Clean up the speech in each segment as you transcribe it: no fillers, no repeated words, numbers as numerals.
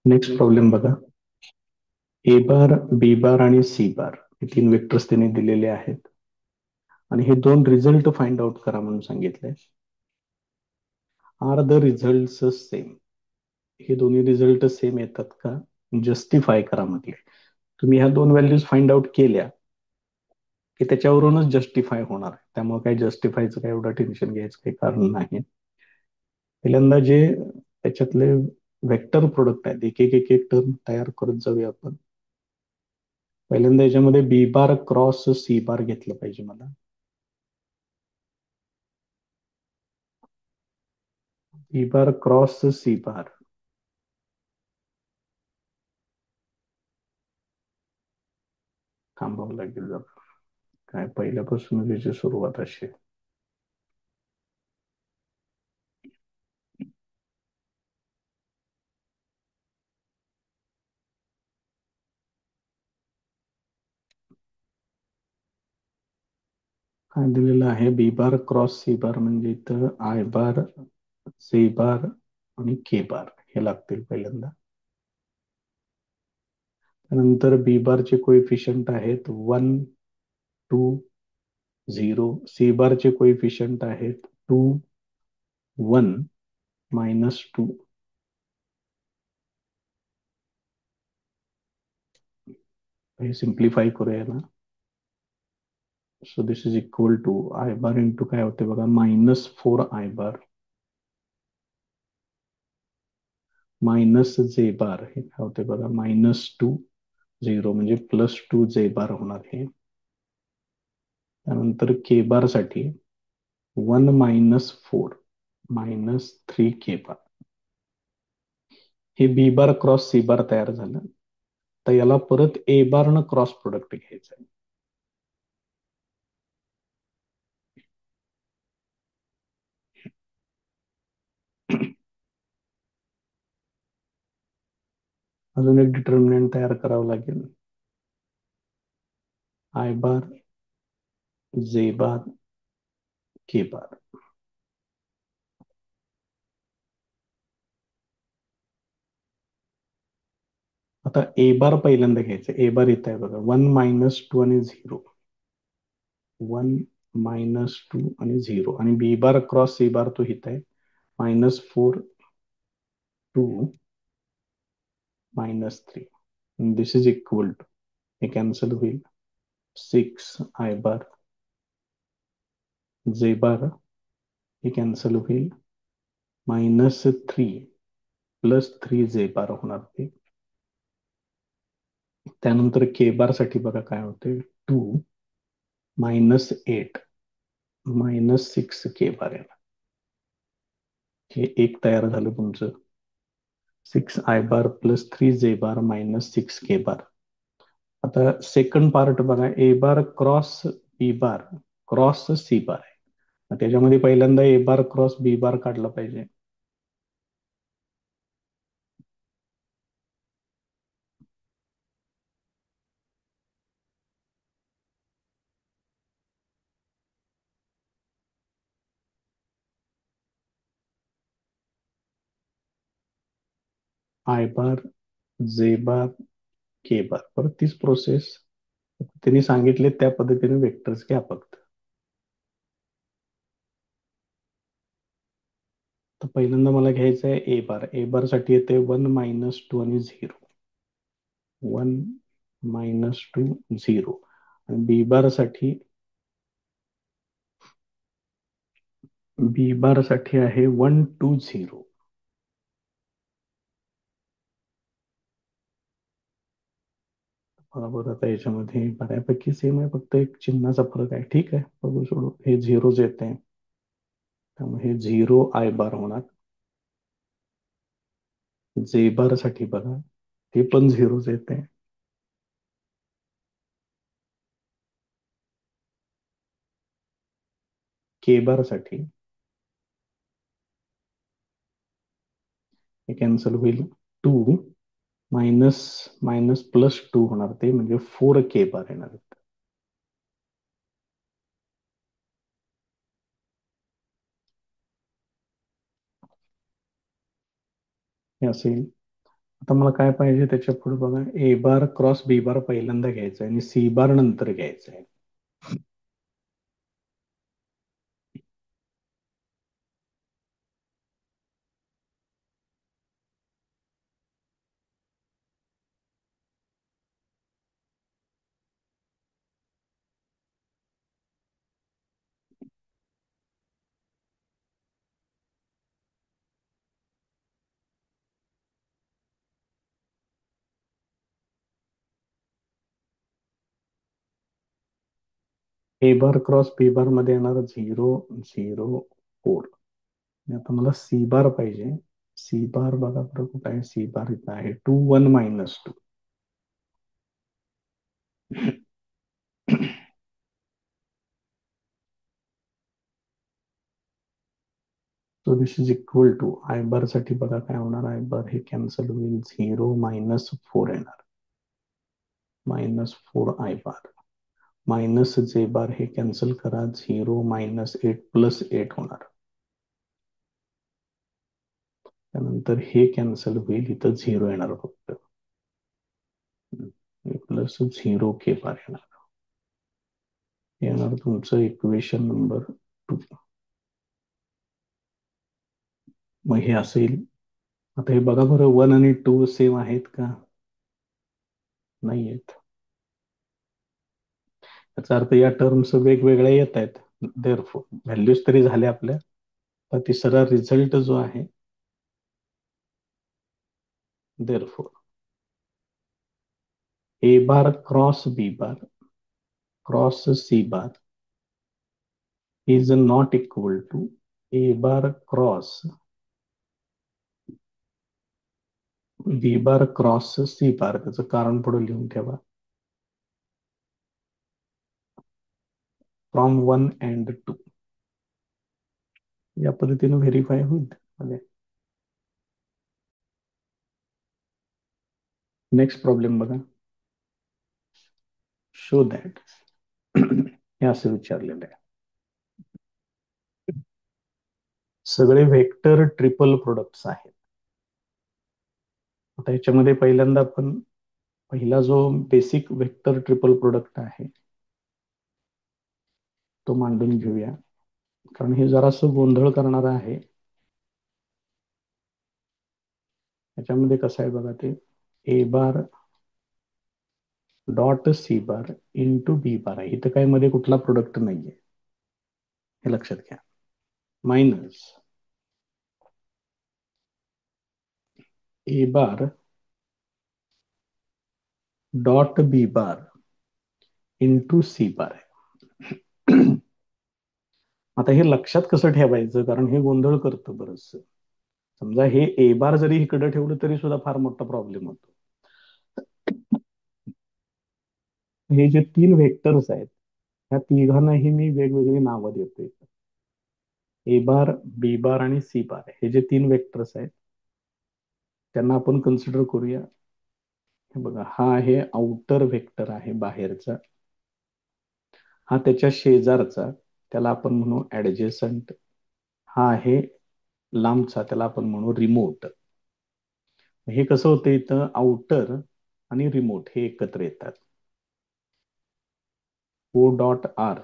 Next problem बघा. A bar, B बार आणि C bar हे तीन वेक्टर्स त्यांनी दिलेले आहेत आणि हे दोन रिझल्ट फाइंड आउट करा म्हणून सांगितलंय. Are the result same? हे दोन्ही रिझल्ट सेम येतात का? जस्टिफाय करा म्हटले. तुम्ही ह्या दोन व्हॅल्यूज फाइंड आउट केल्या की त्याच्यावरूनच जस्टिफाय होणार. त्यामुळे काही जस्टिफायचं काही एवढं टेन्शन घ्यायचं काही कारण नाही. पहिल्यांदा जे त्याच्यातले वेक्टर प्रोडक्ट आहेत, एक एक एक एक टर्म तयार करत जाऊया आपण. पहिल्यांदा याच्यामध्ये बी बार क्रॉस सी बार घेतलं पाहिजे मला. बी बार क्रॉस सी बार. थांबावं लागेल जरा. काय पहिल्यापासून त्याची सुरुवात अशी. काय दिलेलं आहे? बी बार क्रॉस सी बार म्हणजे इथं आय बार, सी बार आणि के बार हे लागतील पहिल्यांदा. त्यानंतर बी बारचे कोइफिशियंट आहेत 1, 2, 0. सी बारचे कोइफिशियंट आहेत 2, 1, -2. हे सिम्प्लिफाय करूया ना. So this is equal to I bar into काय होते बघा, -4 आय बार मायनस जे बार हे काय होते बघा, -2, 0 म्हणजे +2 जे बार होणार हे. त्यानंतर के बार साठी 1 -4 -3 के बार. हे बी बार क्रॉस सी बार तयार झालं. तर याला परत ए बार न क्रॉस प्रोडक्ट घ्यायचं आहे. अजून एक डिटर्मिनंट तयार करावं लागेल. आय बार, जे बार, के बार. आता ए बार पहिल्यांदा घ्यायचं. ए बार इथं आहे बघा, 1 -2 आणि 0. 1 -2 आणि 0 आणि बी बार क्रॉस सी बार तो इथं आहे, -4, 2, -3. दिस इज इक्वल टू, हे कॅन्सल होईल, 6 आय बार, जे बार हे कॅन्सल होईल, -3 +3 जे बार होणार ते. त्यानंतर के बार साठी बघा काय होते, 2 -8 -6 के बार येणार. हे एक तयार झालं तुमचं, 6 आय बार +3 जे बार -6 के बार. आता सेकंड पार्ट बघा, A bar cross B bar cross C bar आहे. मग त्याच्यामध्ये पहिल्यांदा ए बार क्रॉस बी बार काढला पाहिजे. आय बार, जे बार, के बार. परत तीच प्रोसेस त्यांनी सांगितले त्या पद्धतीने वेक्टर्स घ्या फक्त. तर पहिल्यांदा मला घ्यायचं आहे ए बार. ए बार साठी येते 1 -2 आणि 0. 1 -2 0. आणि बी बार साठी, बी बार साठी आहे 1 2 0. बरोबर. आता याच्यामध्ये बऱ्यापैकी सेम आहे, फक्त एक चिन्हाचा फरक आहे. ठीक आहे, बघू सोडू. हे झिरोज येत आहे, त्यामुळे हे 0 आय बार होणार. जे बार साठी बघा, ते पण झिरोज येत आहे. के बार साठी हे कॅन्सल होईल, 2 मायनस मायनस +2 होणार ते, म्हणजे 4 के बार येणार. हे असेल. आता मला काय पाहिजे त्याच्या पुढे बघा, ए बार क्रॉस बी बार पहिल्यांदा घ्यायचा आहे आणि सी बार नंतर घ्यायचा आहे. ए बार क्रॉस बी बार मध्ये येणार 0 0 4. आता मला सी बार पाहिजे. सी बार बघा बरं कुठं आहे, सी बार इथं आहे 2 1 - 2. So this is equal to I bar साठी बघा काय होणार, आय बार हे कॅन्सल होईल, 0 - 4 येणार, -4 आय बार मायनस जे बार हे कॅन्सल करा, 0 - 8 + 8 होणार. त्यानंतर हे कॅन्सल होईल, इथं 0 येणार फक्त, +0 के बार येणार. येणार तुमचं इक्वेशन नंबर 2. मग हे असेल. आता हे बघा बरं, 1 आणि 2 सेम आहेत का? नाही आहेत. याचा अर्थ या टर्म्स वेगवेगळ्या येत आहेत. देअरफॉर व्हॅल्यूज तरी झाल्या आपल्या. तर तिसरा रिझल्ट जो आहे, therefore A bar cross B bar cross C bar is not equal to A bar cross B bar cross C bar. त्याचं कारण पुढे लिहून ठेवा, फ्रॉम 1 अँड 2. या पद्धतीने व्हेरीफाय होईल. नेक्स्ट प्रॉब्लेम बघा, शो दॅट हे असं विचारलेलं आहे, सगळे व्हेक्टर ट्रिपल प्रोडक्ट्स आहेत. आता ह्याच्यामध्ये पहिल्यांदा आपण पहिला जो बेसिक व्हेक्टर ट्रिपल प्रोडक्ट आहे तो मांडून घेऊया, कारण हे जरासं गोंधळ करणार आहे. ह्याच्यामध्ये कसं आहे बघा, ते ए bar dot C bar into बी बार आहे. इथं काय मध्ये कुठला प्रोडक्ट नाहीये, हे लक्षात घ्या. Minus A bar dot B bar into C bar आहे. आता हे लक्षात कसं ठेवायचं, कारण हे गोंधळ करतं बरंच. समजा हे ए बार जरी इकडे ठेवलं तरी सुद्धा फार मोठा प्रॉब्लेम होतो. हे जे 3 व्हेक्टर्स आहेत, त्या तिघांनाही मी वेगवेगळी नावं देतोय. ए बार, बी बार आणि सी बार हे जे 3 वेक्टर्स आहेत त्यांना आपण कन्सिडर करूया. हे बघा, हा आहे आउटर व्हेक्टर आहे बाहेरचा, हा त्याच्या शेजारचा त्याला आपण म्हणू ऍडजेसंट, हा आहे लांबचा त्याला आपण म्हणू रिमोट. हे कसं होतं, इथं आउटर आणि रिमोट हे एकत्र येतात. ओ डॉट आर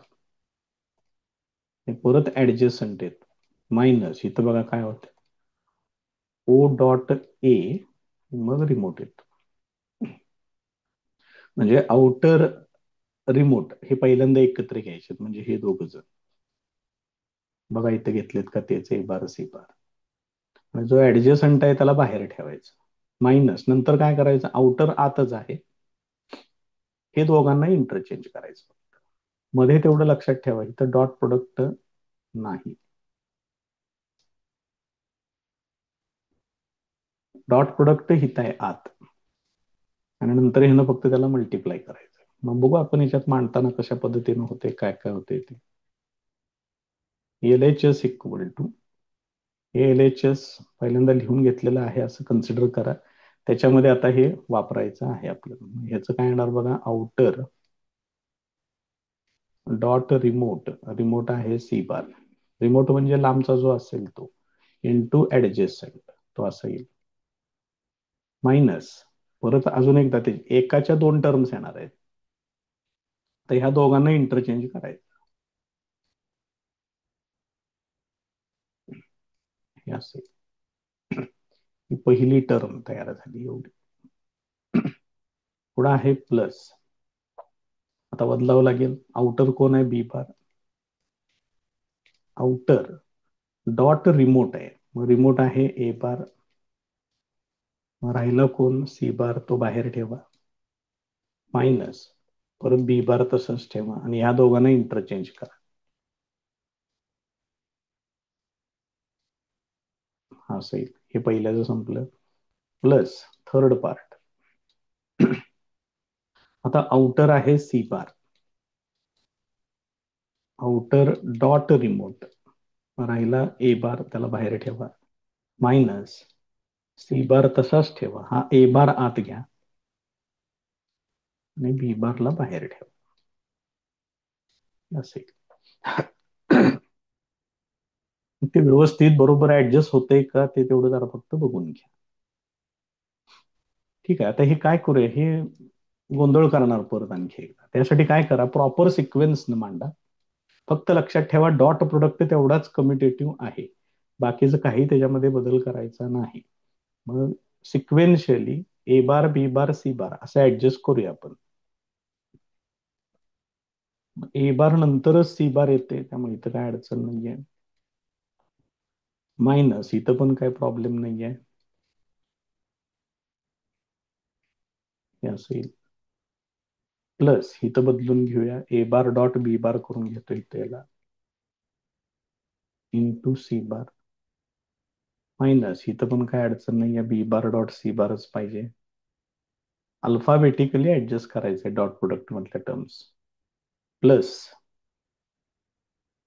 हे परत ऍडजेसंट येत, मायनस इथं बघा काय होतं, ओ डॉट ए मग रिमोट येतो. म्हणजे आउटर रिमोट हे पहिल्यांदा एकत्र घ्यायचे, म्हणजे हे दोघ जण बघा इथे घेतलेत का, तेच ए बार सी बार. आणि जो ऍडजस्टंट आहे त्याला बाहेर ठेवायचं, मायनस नंतर काय करायचं, आउटर आतच आहे, हे दोघांना इंटरचेंज करायचं. मध्ये तेवढं लक्षात ठेवा, इथं डॉट प्रोडक्ट नाही. डॉट प्रोडक्ट हित आहे आत, आणि नंतर ह्यानं फक्त त्याला मल्टिप्लाय करायचं. मग बघू आपण याच्यात मांडताना कशा पद्धतीने होते, काय काय होते ते. L H S equal to, हे एल एच एस पहिल्यांदा लिहून घेतलेलं आहे असं कन्सिडर करा. त्याच्यामध्ये आता हे वापरायचं आहे आपल्याला. ह्याचं काय येणार बघा, आउटर डॉट रिमोट, रिमोट आहे सी बार, रिमोट म्हणजे लांबचा जो असेल तो, इंटू ऍडजेसंट तो असा येईल. मायनस, परत अजून एकदा ते एकाच्या दोन टर्म्स येणार आहेत, तर ह्या दोघांना इंटरचेंज करायचं. हे असे ही पहिली टर्म तयार झाली एवढी. पुढे आहे प्लस. आता बदलावं लागेल. आउटर कोण आहे? B bar. Outer dot remote आहे, मग रिमोट आहे ए बार. मग राहिला कोण? सी बार, तो बाहेर ठेवा. मायनस, परत बी बार तसंच ठेवा आणि ह्या दोघांना इंटरचेंज करा. हा सही. हे पहिल्याचं संपलं. Plus third part. आता आउटर आहे सी बार. आउटर डॉट रिमोट, राहिला ए बार, त्याला बाहेर ठेवा. मायनस सी बार तसाच ठेवा, हा ए बार आत घ्या आणि बी बारला बाहेर ठेवा. असे ते व्यवस्थित बरोबर ऍडजस्ट होतंय का ते तेवढं जरा फक्त बघून घ्या. ठीक आहे. आता हे काय करूया, हे गोंधळ करणार परत आणखी एकदा. त्यासाठी काय करा, प्रॉपर सिक्वेन्स मांडा. फक्त लक्षात ठेवा डॉट प्रोडक्ट तेवढाच कम्युटेटिव्ह आहे, बाकीचं काही त्याच्यामध्ये बदल करायचा नाही. मग सिक्वेन्शियली ए बार बी बार सी बार असं ऍडजस्ट करूया आपण. ए बार नंतरच सी बार येते, त्यामुळे इथं काय अडचण नाहीये. मायनस इथं पण काय प्रॉब्लेम नाहीये. हे असं येईल. प्लस इथं बदलून घेऊया, ए बार डॉट बी बार करून घेतो इथे याला, इंटू सी बार. मायनस इथं पण काय अडचण नाहीये, बी बार डॉट सी बारच पाहिजे. अल्फाबेटिकली ऍडजस्ट करायचंय डॉट प्रोडक्ट मधल्या टर्म्स. प्लस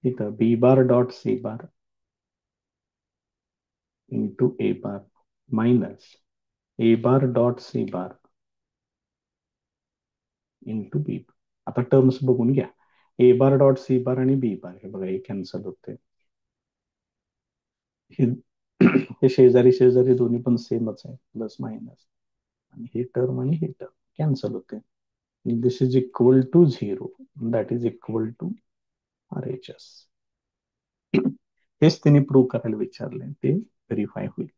इथं बी bar dot C bar into A bar. Minus A bar dot C bar into B bar. आता टर्म्स बघून घ्या. A bar dot C bar आणि B बार, हे बघा हे कॅन्सल होते. हे हे शेजारी शेजारी दोन्ही पण सेमच आहे, प्लस मायनस. आणि हे टर्म आणि हे टर्म कॅन्सल होते. This is equal to zero, that is equal to R H S. हेच त्यांनी प्रूव्ह करायला विचारले, ते व्हेरीफाय होईल.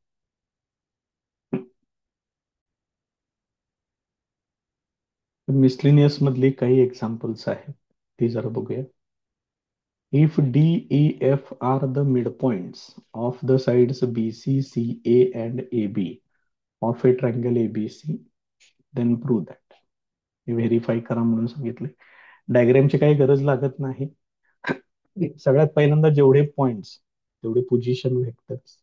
मिसलिनियस मधली काही एक्झाम्पल्स आहेत, ती जरा बघूया. If D, E, F are the midpoints of the sides BC, CA, and AB of a triangle ABC, then prove that. हे व्हेरीफाय करा म्हणून सांगितले. डायग्रामची काही गरज लागत नाही. सगळ्यात पहिल्यांदा जेवढे पॉइंट्स तेवढे position vectors.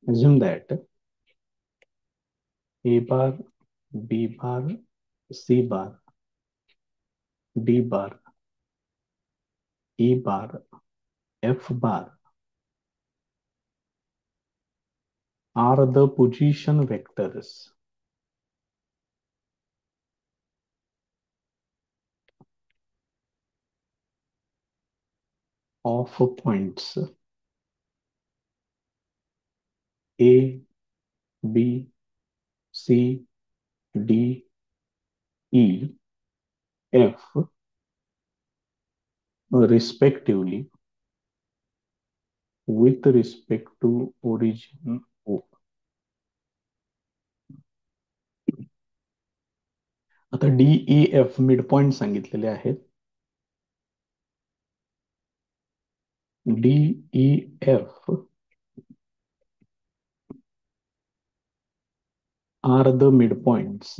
Assume that A bar, B bar, C bar, D bar, E bar, F bar are the position vectors of points A, B, C, D, E, F respectively with respect to origin O. आता DEF mid point सांगितलेले आहेत. DEF are the midpoints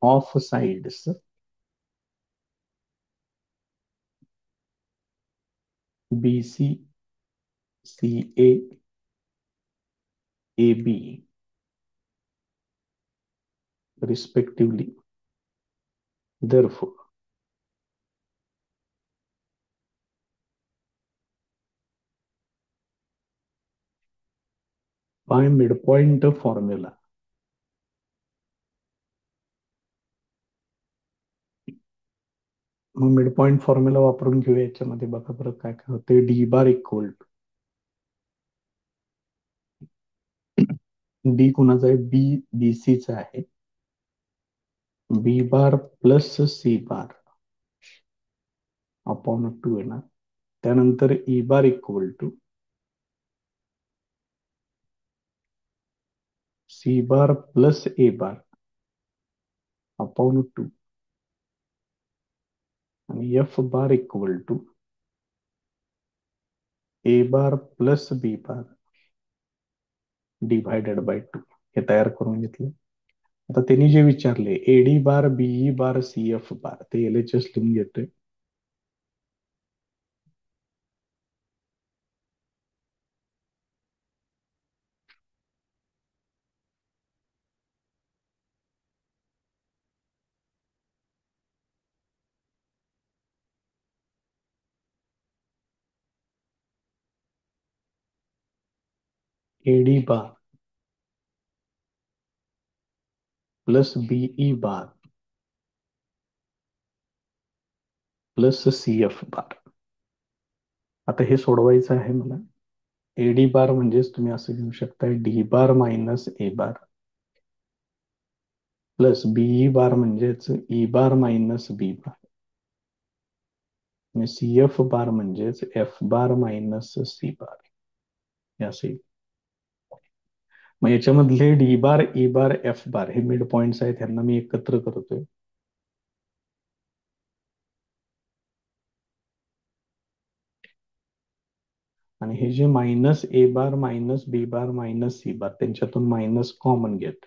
of sides BC, CA, AB respectively. Therefore, by midpoint formula, मग midpoint formula वापरून घेऊया. याच्यामध्ये बघा बरं काय काय होते. D bar equal to D कुणाचा आहे, बी बी चा आहे, B bar plus C bar upon 2 येणार. त्यानंतर E bar equal to C bar plus A bar upon 2 आणि F bar equal to A bar plus B bar divided by 2. हे तयार करून घेतले. आता त्यांनी जे विचारले AD bar be bar C F bar, ते एलएचएस लिहून घेतोय. AD bar plus be bar plus C F bar. आता हे सोडवायचं आहे मला. एडी बार म्हणजेच तुम्ही असं घेऊ शकता, D bar minus A bar plus be bar म्हणजेच ई बार मायनस बी बार आणि सी एफ बार म्हणजेच F bar minus C bar हे असेल. मग याच्यामधले डी बार ई बार एफ बार हे मिड पॉइंट्स आहेत, ह्यांना मी एकत्र करतोय. आणि हे जे minus A bar minus B bar minus C bar त्यांच्यातून मायनस कॉमन घेत.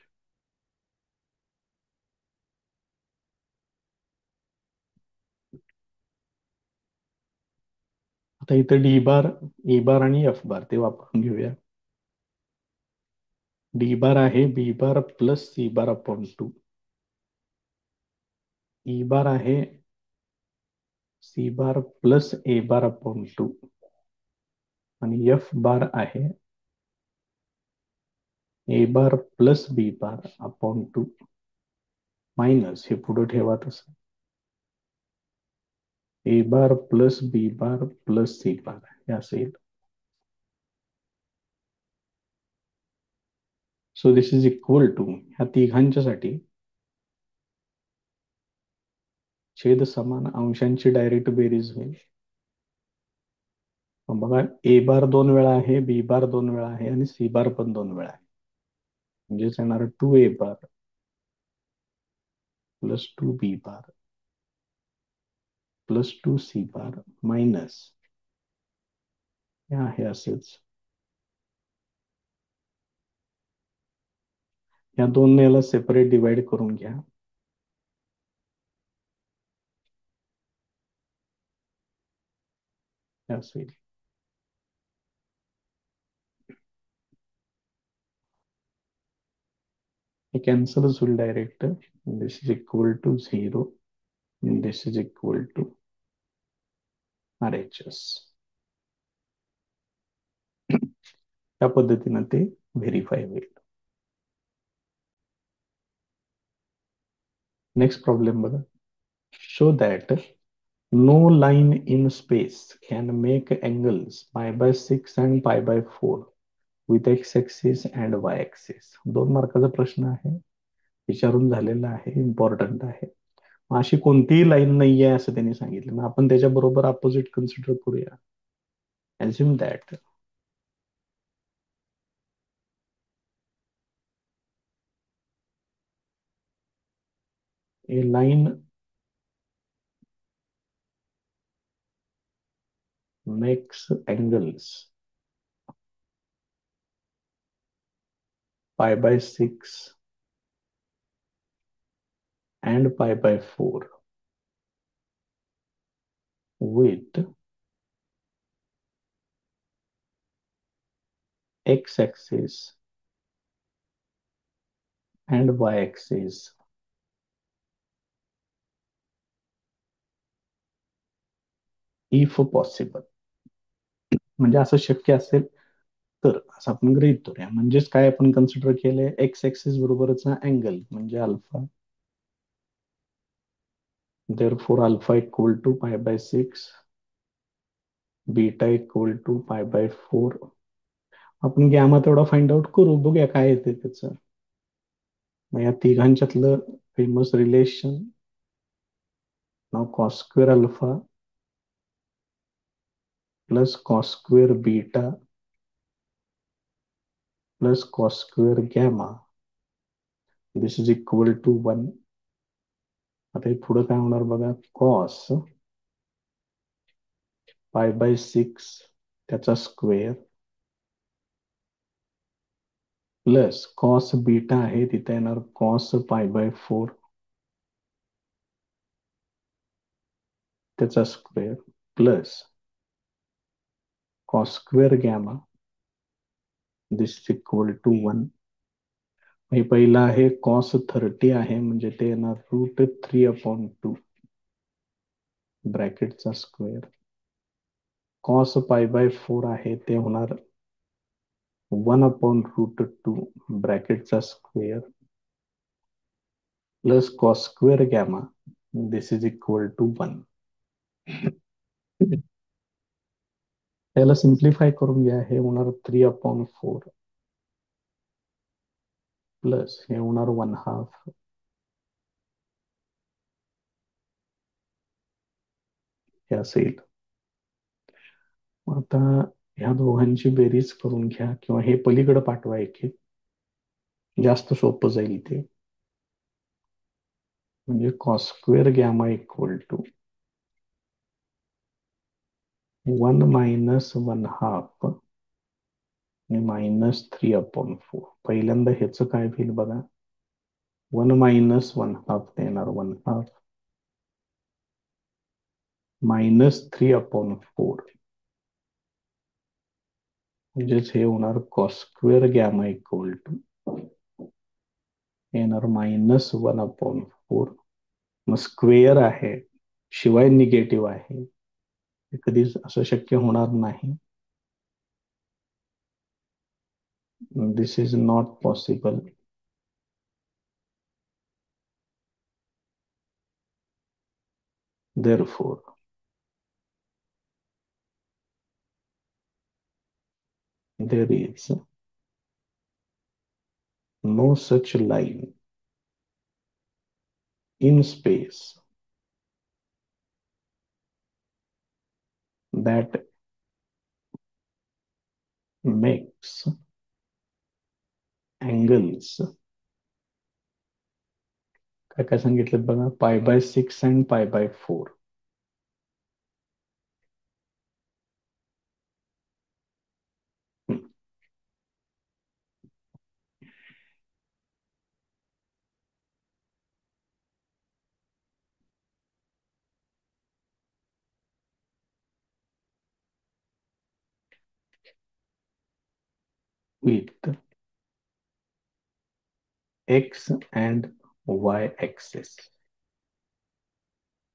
आता इथं डी बार ए बार आणि एफ बार ते वापरून घेऊया. डी बार आहे B bar plus C bar upon 2. E bar आहे C bar plus A bar upon 2 आणि एफ बार आहे A bar plus B bar upon 2 minus हे पुढे ठेवा तसं A bar plus B bar plus C bar हे असेल. So this is equal to ह्या तिघांच्यासाठी छेद समान अंशांची डायरेक्ट बेरीज होईल. मग बघा ए बार 2 वेळा आहे, बी बार 2 वेळा आहे आणि सी बार पण 2 वेळा आहे. म्हणजेच येणार 2 A bar plus 2 B bar plus 2 C bar minus हे आहे असेच. या दोन याला सेपरेट डिवाइड करून घ्या. हे असेल. हे कॅन्सलच होईल direct. This is equal to 0 this is equal to RHS. त्या पद्धतीनं ते व्हेरीफाय होईल. नेक्स्ट प्रॉब्लेम बघा. Show that no line in space can make angles pi by 6 and pi by 4 with X axis and Y axis. 2 मार्काचा प्रश्न आहे, विचारून झालेला आहे, इम्पॉर्टंट आहे. अशी कोणतीही लाईन नाहीये असं त्यांनी सांगितलं. मग आपण त्याच्या बरोबर अपोजिट कन्सिडर करूया. assume that a line makes angles pi by 6 and pi by 4 with x-axis and y-axis if possible. म्हणजे असं शक्य असेल तर असं आपण गृहीत धरूया. म्हणजेच काय आपण कन्सिडर केलंय, एक्स ऍक्सिस बरोबरचा अँगल म्हणजे alpha therefore alpha equal to pi by 6, beta equal to pi by 4. आपण गॅमा तेवढा फाइंड आउट करू, बघूया काय येते त्याचं. मग या तिघांच्यातलं फेमस रिलेशन, नाव cos square alpha plus cos square beta plus cos square gamma, this is equal to 1. आता हे पुढे काय होणार बघा, कॉस पाय बाय 6 त्याचा स्क्वेअर प्लस कॉस बीटा आहे तिथे येणार कॉस पाय बाय 4 त्याचा square plus cos square gamma, this is equal to 1. हे पहिला आहे कॉस 30 आहे म्हणजे ते येणार √3/2 ब्रॅकेटचा स्क्वेअर. कॉस पाय बाय 4 आहे ते होणार 1/√2 ब्रॅकेटचा square plus cos square gamma, this is equal to 1. त्याला सिम्प्लिफाय करून घ्या, हे होणार 3/4 प्लस हे होणार 1/2 हे असेल. आता ह्या दोघांची बेरीज करून घ्या किंवा हे पलीकडे पाठवा, एक जास्त सोपं जाईल ते. म्हणजे cos square gamma equal to 1 minus 1/2 आणि मायनस 3/4. पहिल्यांदा ह्याचं काय होईल बघा, 1 मायनस 1/2 येणार 1/2 मायनस 3/4 म्हणजेच हे होणार cos square gamma equal to येणार मायनस 1/4. मग स्क्वेअर आहे शिवाय निगेटिव्ह आहे, कधीच असं शक्य होणार नाही. This is not possible. Therefore, there is no such line in space that makes angles. काय काय सांगितलं बघा, पाय by 6 and pi by 4. With x and y axis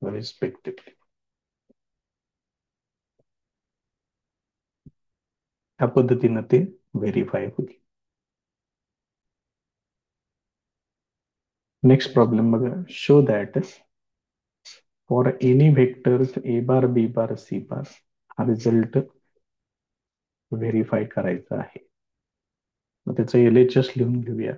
respectively. ह्या पद्धतीनं ते व्हेरीफाय होईल. नेक्स्ट प्रॉब्लेम बघा, show that for any vectors A bar B bar C bar हा रिझल्ट व्हेरीफाय करायचा आहे. मग त्याचं LHS लिहून घेऊया.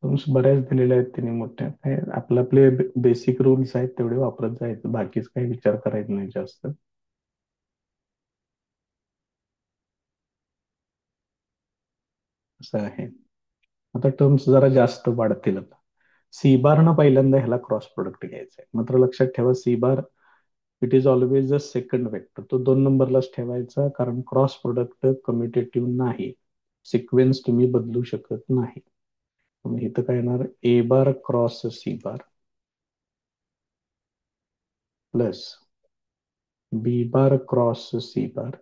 टर्म्स बऱ्याच दिलेल्या आहेत त्यांनी मोठ्या, काय आपले आपले बेसिक रूल्स आहेत तेवढे वापरत जायचं, बाकीच काही विचार करायचा नाही जास्त. असं आहे. आता टर्म्स जरा जास्त वाढतील. आता सी बार न पहिल्यांदा ह्याला क्रॉस प्रोडक्ट घ्यायचा आहे. मात्र लक्षात ठेवा, C bar it is always a second vector, तो 2 नंबरलाच ठेवायचा, कारण क्रॉस प्रोडक्ट कम्युटेटिव्ह नाही, सिक्वेन्स तुम्ही बदलू शकत नाही. इथं काय येणार, A bar cross C bar plus B bar cross C bar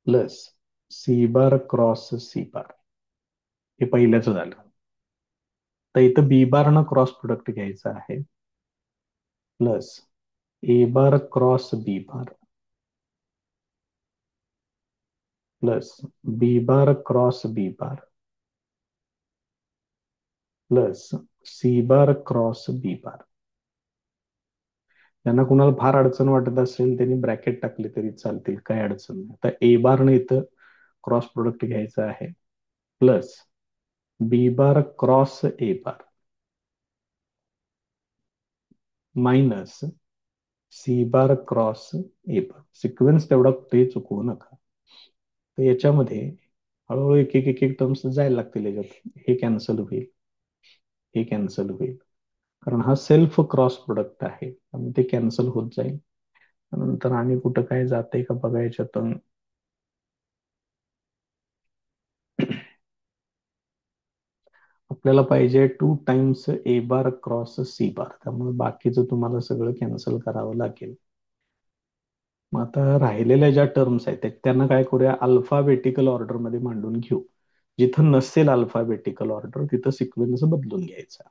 plus C bar cross C bar. हे पहिल्याच झालं. तर इथं बी बार न क्रॉस प्रोडक्ट घ्यायचं आहे. Plus A bar cross B bar plus B bar cross B bar plus C bar cross B bar. त्यांना कुणाला फार अडचण वाटत असेल त्यांनी ब्रॅकेट टाकले तरी चालतील, काही अडचण नाही. आता ए बार न इथं क्रॉस प्रोडक्ट घ्यायचं आहे. Plus B bar cross A bar minus C bar cross A bar. Sequence तेवढा कुठेही चुकवू नका. तर याच्यामध्ये हळूहळू एक एक एक एक टर्म्स जायला लागतील याच्यात. हे कॅन्सल होईल, हे कॅन्सल होईल, कारण हा सेल्फ क्रॉस प्रोडक्ट आहे त्यामुळे ते कॅन्सल होत जाईल. नंतर आणि कुठं काय जाते का बघा याच्यातून. आपल्याला पाहिजे 2 times A bar cross C बार, त्यामुळे बाकीचं तुम्हाला सगळं कॅन्सल करावं लागेल. मग आता राहिलेल्या ज्या टर्म्स आहेत त्यांना काय करूया, अल्फाबेटिकल ऑर्डर मध्ये मांडून घेऊ. जिथं नसेल अल्फाबेटिकल ऑर्डर तिथं सिक्वेन्स बदलून घ्यायचा.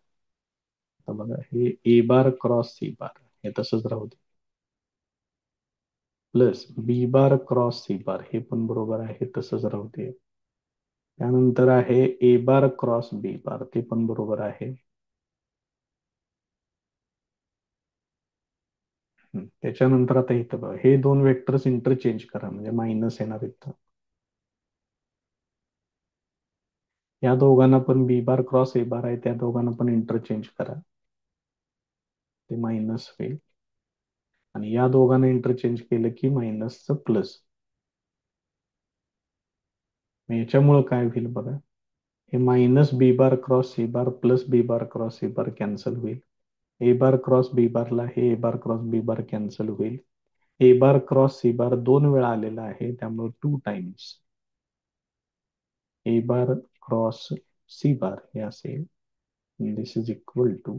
आता बघा हे ए बार क्रॉस सी बार हे तसंच राहू दे. Plus B bar cross C bar हे पण बरोबर आहे, तसंच राहू दे. त्यानंतर आहे ए बार क्रॉस बी बार, ते पण बरोबर आहे. त्याच्यानंतर आता इथं बघा हे दोन वेक्टर्स इंटरचेंज करा म्हणजे मायनस येणार इथं. या दोघांना पण बी बार क्रॉस ए बार आहे, त्या दोघांना पण इंटरचेंज करा, ते मायनस होईल. आणि या दोघांना इंटरचेंज केलं की मायनसचं प्लस. याच्यामुळं काय होईल बघा, हे minus B bar cross C bar plus B bar cross C bar cancel होईल. ए बार क्रॉस बी बारला हे ए बार क्रॉस बी बार कॅन्सल होईल. ए बार क्रॉस सी बार दोन वेळा आलेला आहे त्यामुळे 2 times A bar cross C bar हे असेल. This is equal to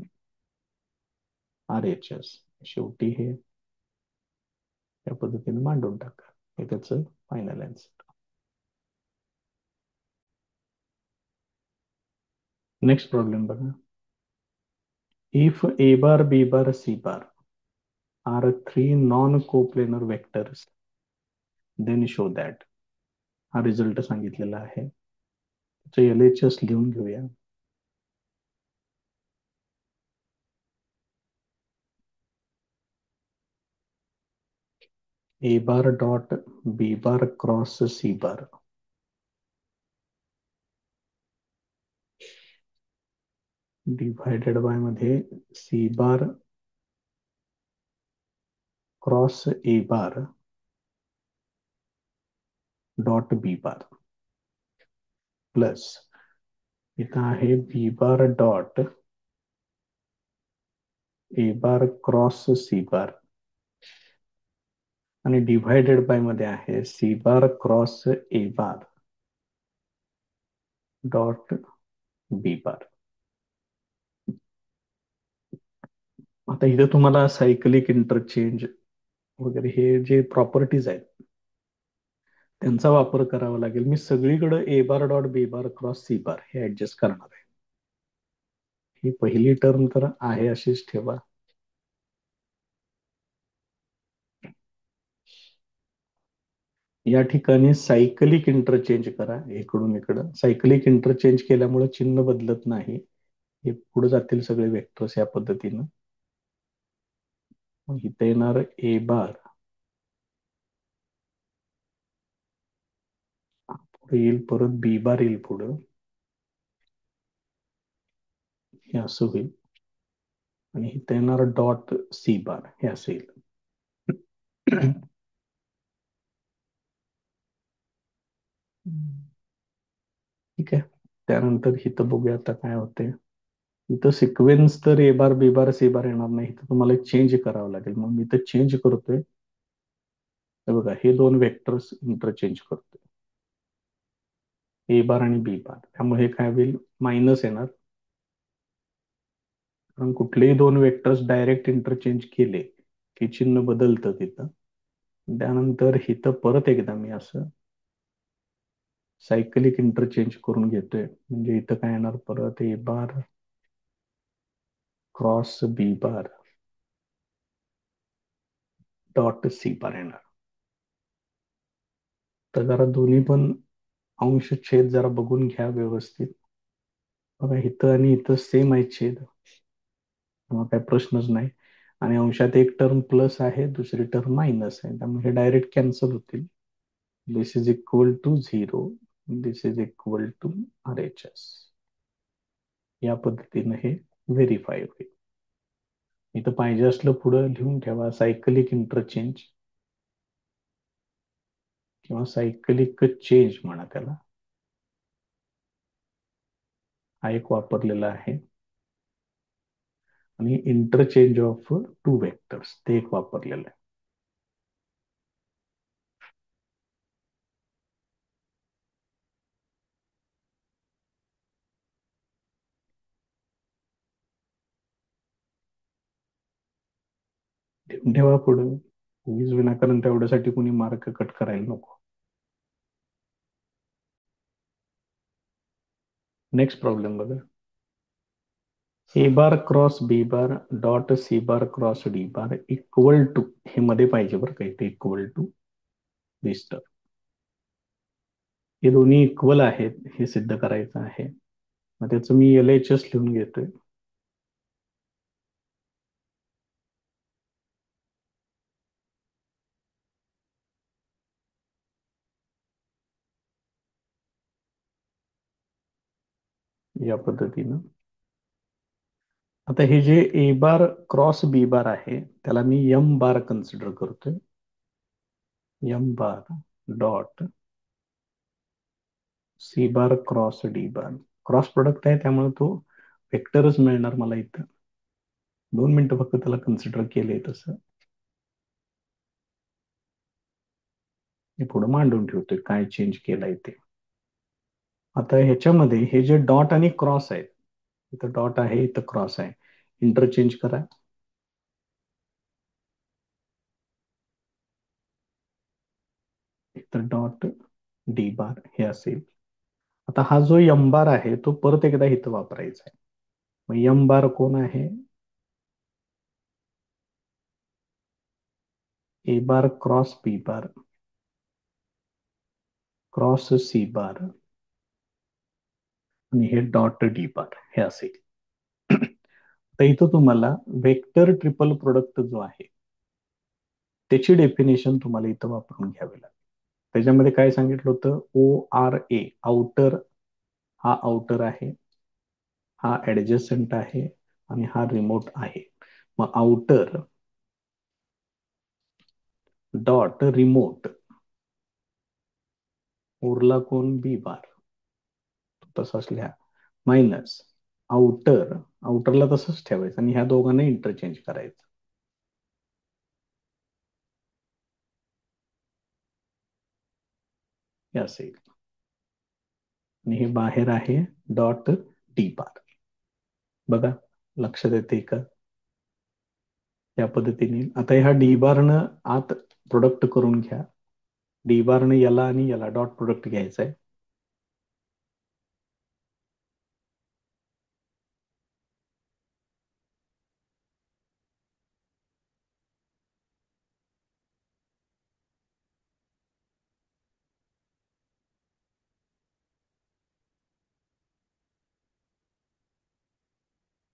R H S. शेवटी हे या पद्धतीने मांडून टाका, हे त्याचं फायनल आन्सर. नेक्स्ट प्रॉब्लेम बघा. If A bar B bar C bar are 3 non-coplanar vectors then show that. हा रिझल्ट सांगितलेला आहे. त्याचं LHS लिहून घेऊया. A bar dot B bar cross C bar divided by मध्ये C bar cross A bar dot B bar plus इथं आहे B bar dot A bar cross C bar आणि डिवायडेड बाय मध्ये आहे C bar cross A bar dot B bar. आता इथे तुम्हाला cyclic interchange वगैरे हे जे प्रॉपर्टीज आहेत त्यांचा वापर करावा लागेल. मी सगळीकडे A bar dot B bar cross C bar हे ऍडजस्ट करणार आहे. ही पहिली टर्म तर आहे अशीच ठेवा. या ठिकाणी सायकलिक इंटरचेंज करा इकडून इकडं. सायकलिक इंटरचेंज केल्यामुळे चिन्ह बदलत नाही, हे पुढे जातील सगळे वेक्टर्स या पद्धतीनं. इथे येणार ए बार, पुढे येईल परत बी बार येईल पुढं, हे असं होईल. आणि इथे येणार डॉट सी बार हे असं येईल. ठीक आहे. त्यानंतर इथं बघूया आता काय होते. इथं सिक्वेन्स तर ए bar B bar C bar येणार नाही, इथं तुम्हाला चेंज करावं लागेल. मग मी इथं चेंज करतोय. हे बघा हे दोन वेक्टर्स इंटरचेंज करतोय, ए बार आणि बी बार. त्यामुळे हे काय होईल, मायनस येणार, कारण कुठलेही दोन वेक्टर्स डायरेक्ट इंटरचेंज केले की चिन्ह बदलतं तिथं. त्यानंतर इथं परत एकदा मी असं सायकलिक इंटरचेंज करून घेतोय म्हणजे इथं काय येणार परत A bar cross B bar dot C bar येणार. तर जरा दोन्ही पण अंश छेद जरा बघून घ्या व्यवस्थित. बघा इथं आणि इथं सेम आहे छेद, मग काही प्रश्नच नाही. आणि अंशात एक टर्म प्लस आहे, दुसरी टर्म मायनस आहे, त्यामुळे हे डायरेक्ट कॅन्सल होतील. This is equal to 0, this is equal to RHS. या पद्धतीने हे व्हेरीफाय होईल. इथं पाहिजे असलं पुढे लिहून ठेवा सायकलिक इंटरचेंज किंवा सायकलिक चेंज म्हणा त्याला, हा एक वापरलेला आहे. आणि इंटरचेंज ऑफ टू वेक्टर्स ते एक वापरलेलं आहे. लिहून ठेवा पुढे, उगीच विनाकारण तेवढ्यासाठी कुणी मार्क कट करायला नको. नेक्स्ट प्रॉब्लेम बघा. A bar cross B bar dot C bar cross D bar equal to, हे मध्ये पाहिजे बरं का, इथे इक्वल टू दिसतं. हे दोन्ही इक्वल आहेत हे सिद्ध करायचं आहे. मग त्याचं मी LHS लिहून घेतोय. या पद्धतीनं. आता हे जे ए बार क्रॉस बी बार आहे त्याला मी एम बार कन्सिडर करतोय. M bar dot C bar cross D bar, cross product आहे त्यामुळे तो वेक्टरच मिळणार मला इथं. 2 मिनिटं फक्त त्याला कन्सिडर केलंय तसं. मी पुढे मांडून ठेवतोय काय चेंज केलंय ते. आता ह्याच्यामध्ये हे जे डॉट आणि क्रॉस आहेत, इथं डॉट आहे इथं क्रॉस आहे, इंटरचेंज करा. इथं डॉट डी बार हे असेल. आता हा जो एम बार आहे तो परत एकदा इथं वापरायचा आहे. मग एम बार कोण आहे? A bar cross B bar cross C bar आणि हे डॉट डी बार हे असेल. तर इथं तुम्हाला वेक्टर ट्रिपल प्रोडक्ट जो आहे त्याची डेफिनेशन तुम्हाला इथं वापरून घ्यावी लागेल. त्याच्यामध्ये काय सांगितलं होतं? ORA आउटर, हा आउटर आहे, हा ऍडजस्टंट आहे आणि हा रिमोट आहे. मग आउटर डॉट रिमोट उरला कोण? बी बार, तसाच लिहा. मायनस आउटर, आउटरला तसंच ठेवायचं आणि ह्या दोघांना इंटरचेंज करायचं. हे असेल. आणि हे बाहेर आहे डॉट डी बार. बघा लक्षात येते का? या पद्धतीने. आता ह्या डी बारनं आत प्रोडक्ट करून घ्या. डी बारनं याला आणि याला डॉट प्रोडक्ट घ्यायचा आहे.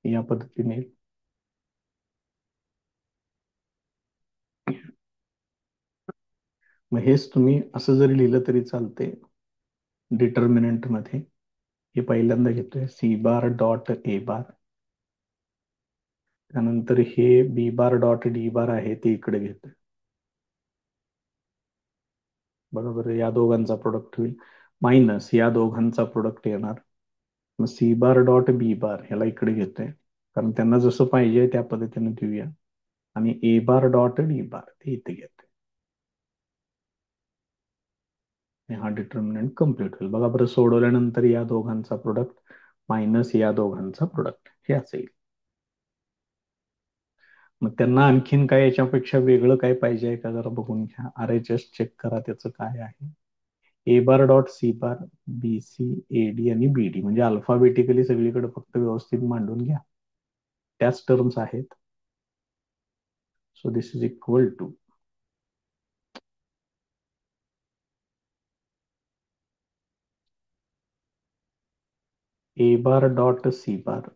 या पद्धतीने. मग हेच तुम्ही असं जरी लिहिलं तरी चालते. डिटर्मिनंट मध्ये हे पहिल्यांदा घेतोय C bar dot A bar, त्यानंतर हे बी बार डॉट डी बार आहे ते इकडे घेतोय. बरोबर, या दोघांचा प्रोडक्ट होईल. मायनस या दोघांचा प्रोडक्ट येणार. मग सी बार डॉट बी बार ह्याला इकडे घेतोय, कारण त्यांना जसं पाहिजे त्या पद्धतीने देऊया. आणि ए बार डॉट डी बार ते इथे घेतोय. हा डिटर्मिनंट कम्प्लीट होईल. बघा बरं, सोडवल्यानंतर या दोघांचा प्रोडक्ट मायनस या दोघांचा प्रोडक्ट हे असेल. मग त्यांना आणखीन काय याच्यापेक्षा वेगळं काय पाहिजे का जरा बघून घ्या. RHS चेक करा त्याचं काय आहे. A bar dot C bar, B C, A D आणि बी डी, म्हणजे अल्फाबेटिकली सगळीकडे फक्त व्यवस्थित मांडून घ्या. त्याच टर्म्स आहेत. So this is equal to A bar dot C bar,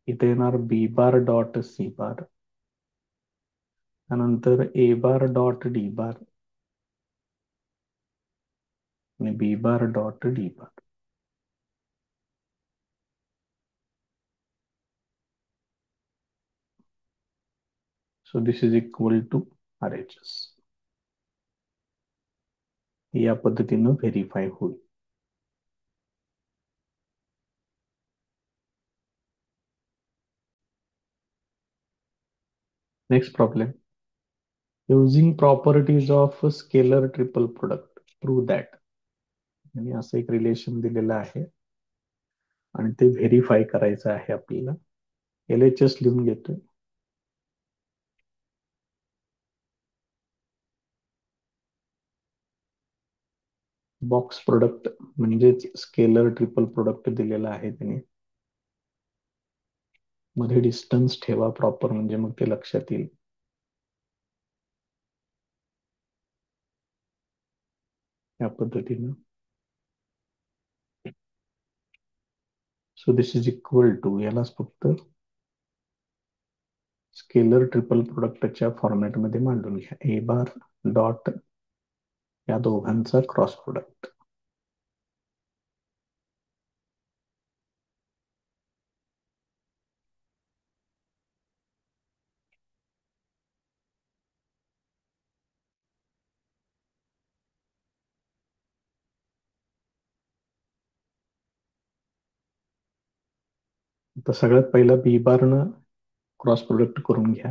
इथे येणार बी बार डॉट सी बार, त्यानंतर ए बार डॉट डी बार आणि B bar dot D bar. So this is equal to R H S. या पद्धतीनं verify होईल. Next problem. Using properties of scalar triple product prove that. आणि असं एक relation दिलेलं आहे आणि ते व्हेरीफाय करायचं आहे आपल्याला. एल एच एस लिहून घेतोय. बॉक्स प्रोडक्ट म्हणजेच स्केलर ट्रिपल प्रोडक्ट दिलेला आहे त्याने. मध्ये डिस्टन्स ठेवा प्रॉपर, म्हणजे मग ते लक्षात येईल. या पद्धतीनं. So this is equal to, यालाच फक्त स्केलर ट्रिपल प्रोडक्टच्या फॉर्मॅटमध्ये मांडून घ्या. ए बार डॉट या दोघांचा क्रॉस प्रोडक्ट. तर सगळ्यात पहिला बी बारनं क्रॉस प्रोडक्ट करून घ्या.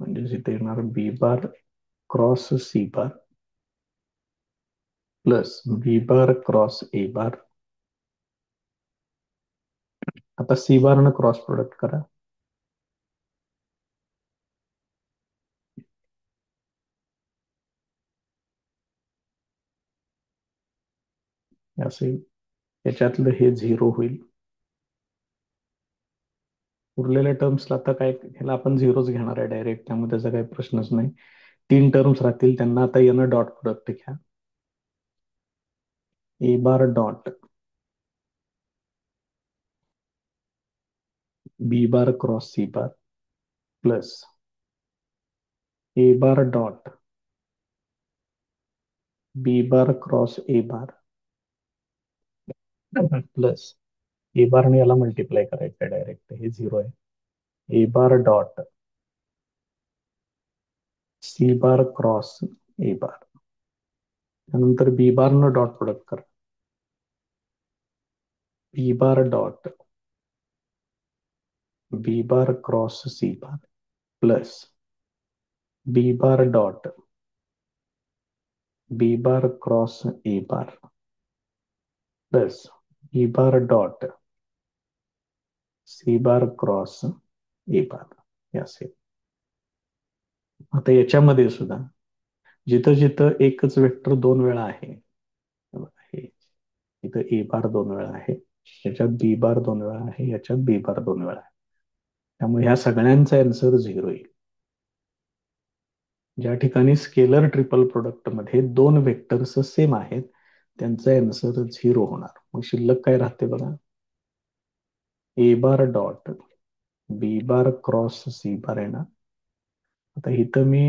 म्हणजे इथे येणार B bar cross C bar plus B bar cross A bar. आता सी बारनं क्रॉस प्रोडक्ट करा. असे याच्यातलं हे झिरो होईल. उरलेल्या टर्म्सला आता काय, ह्याला आपण झिरोच घेणार आहे डायरेक्ट, त्यामुळे त्याचा काही प्रश्नच नाही. 3 टर्म्स राहतील, त्यांना आता येणं डॉट प्रोडक्ट घ्या. A bar dot B bar cross C bar plus A bar dot B bar cross A bar plus A बारने याला मल्टिप्लाय करायचं आहे डायरेक्ट, हे झिरो आहे. A bar dot C bar cross A bar, त्यानंतर B बारनं dot product करा. B bar dot B bar cross C bar plus B bar dot B bar cross A bar plus B bar dot C bar cross A बार. हे असेल. आता याच्यामध्ये सुद्धा जिथं जिथं एकच वेक्टर 2 वेळा आहे, हे इथं ए बार 2 वेळा आहे, याच्यात बी बार 2 वेळा आहे, याच्यात बी बार 2 वेळा आहे, त्यामुळे ह्या सगळ्यांचा आन्सर झिरो येईल. ज्या ठिकाणी स्केलर ट्रिपल प्रोडक्ट मध्ये 2 वेक्टर्स सेम आहेत, त्यांचा आन्सर झिरो होणार. मग शिल्लक काय राहते बघा. A bar dot B bar cross C bar आहे ना. आता इथं मी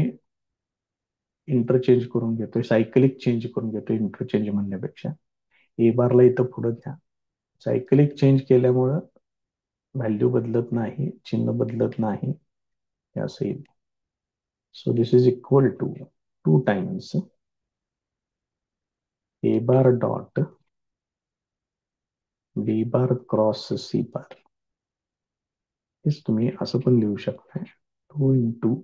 इंटरचेंज करून घेतोय, सायकलिक चेंज करून घेतोय इंटरचेंज म्हणण्यापेक्षा. ए बारला इथं पुढे घ्या. सायकलिक चेंज केल्यामुळं व्हॅल्यू बदलत नाही, चिन्ह बदलत नाही, हे असं येईल. So this is equal to 2 times A bar dot B bar cross C bar. हेच तुम्ही असं पण लिहू शकता, 2 इंटू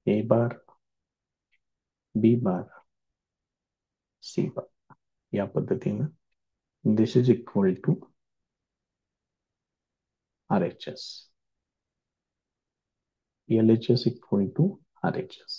ए bar B bar C bar, या पद्धतीनं. This is equal to RHS. LHS equal to RHS.